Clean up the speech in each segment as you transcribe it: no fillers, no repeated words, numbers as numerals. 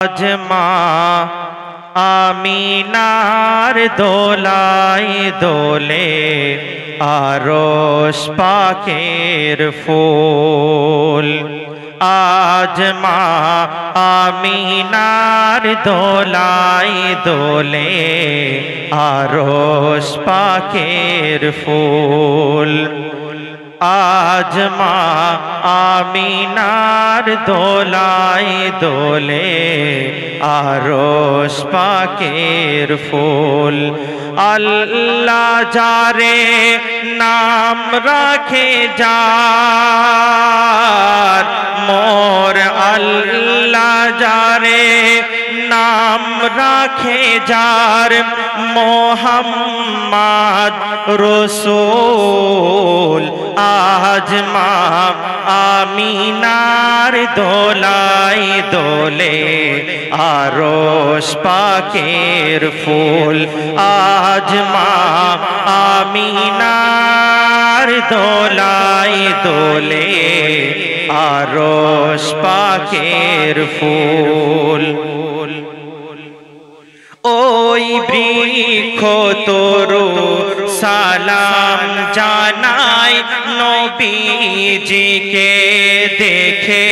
আজ মা আমিনার দোলায় দোলে আরশ পাকের ফুল। আজ মা আমিনার দোলায় দোলে আরশ পাকের ফুল। আজ মা আমিনার দোলায় দোলে আরশ পাকের ফুল। আল্লাহ যারে নাম রাখে যার, মোর আল্লাহ যারে নাম রাখে যার, মোহাম্মদ রসূল। আজ মা আমিনার দোলায় দোলে আরশ পাকের ফুল। আজ মা আমিনার দোলায় দোলে আরশ পাকের ফুল। ওই বৃক্ষ তরু সালাম জানাই নবীজিকে দেখে।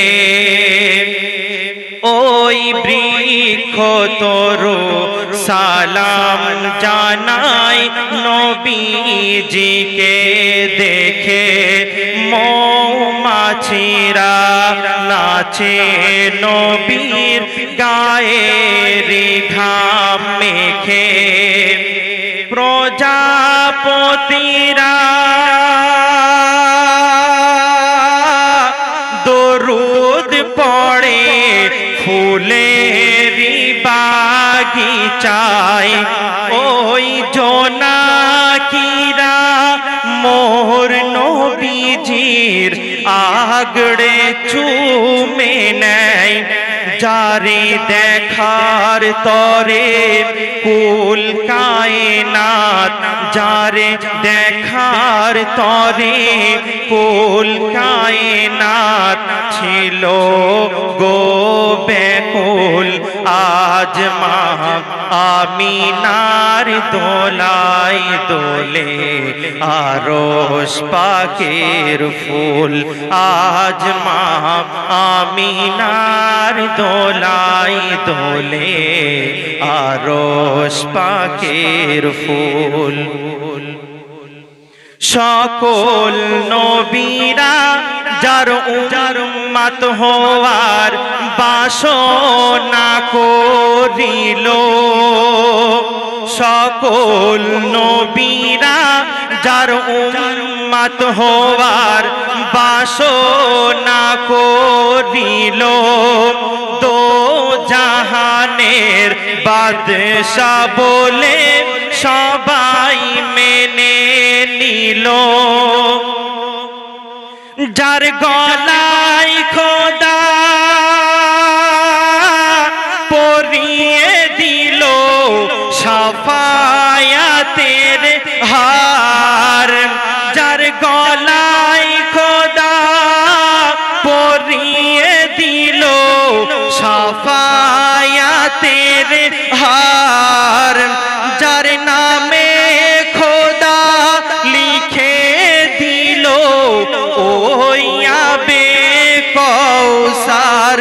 ওই বৃক্ষ তরু সালাম জানাই নবীজিকে দেখে। মৌমাছিরা নাচে নবীর গায়ের ঘাম মেখে। প্রজাপতিরা দরুদ পড়ে ফুলের বাগিচায়। ওই জোনাকিরা মোর নবীজির আগড়ে চুমে নেয়। যারে দেখার তরে কুল কায়নাত, যারে দেখার তরে কুল কায়নাত ছিল গো ব্যাকুল। আজ মা আমিনার দোলায় দোলে আরশ পাকের ফুল। আজ মা আমিনার দোলায় দোলে আরশ পাকের ফুল। সকল নবীরা যার উম্মত হওয়ার বাসনা করিল। সকল নবীরা যার উম্মত হওয়ার বাসনা করিল। দো জাহানের বাদশা বলে সবাই মেনে নিল। যার গলায় খোদা পরিয়ে দিল শাফায়াতের হার। যার গলায় খোদা পরিয়ে দিল শাফায়াতের হার। যার নামে খোদা লিখে দিল ওই আবে কৌসার।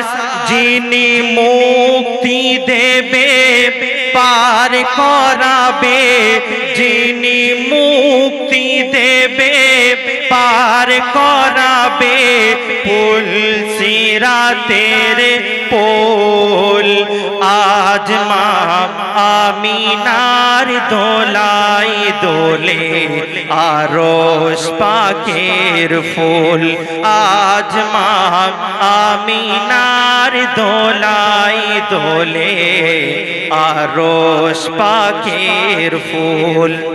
যিনি মুক্তি দেবে পার করাবে, যিনি মুক্তি দেবে পার করাবে, পুল সিরাতের পোল। আজ মা আমিনার দোলায় দোলে আরশ পাকের ফুল। আজ মা আমিনার দোলায় দোলে আরশ পাকের ফুল।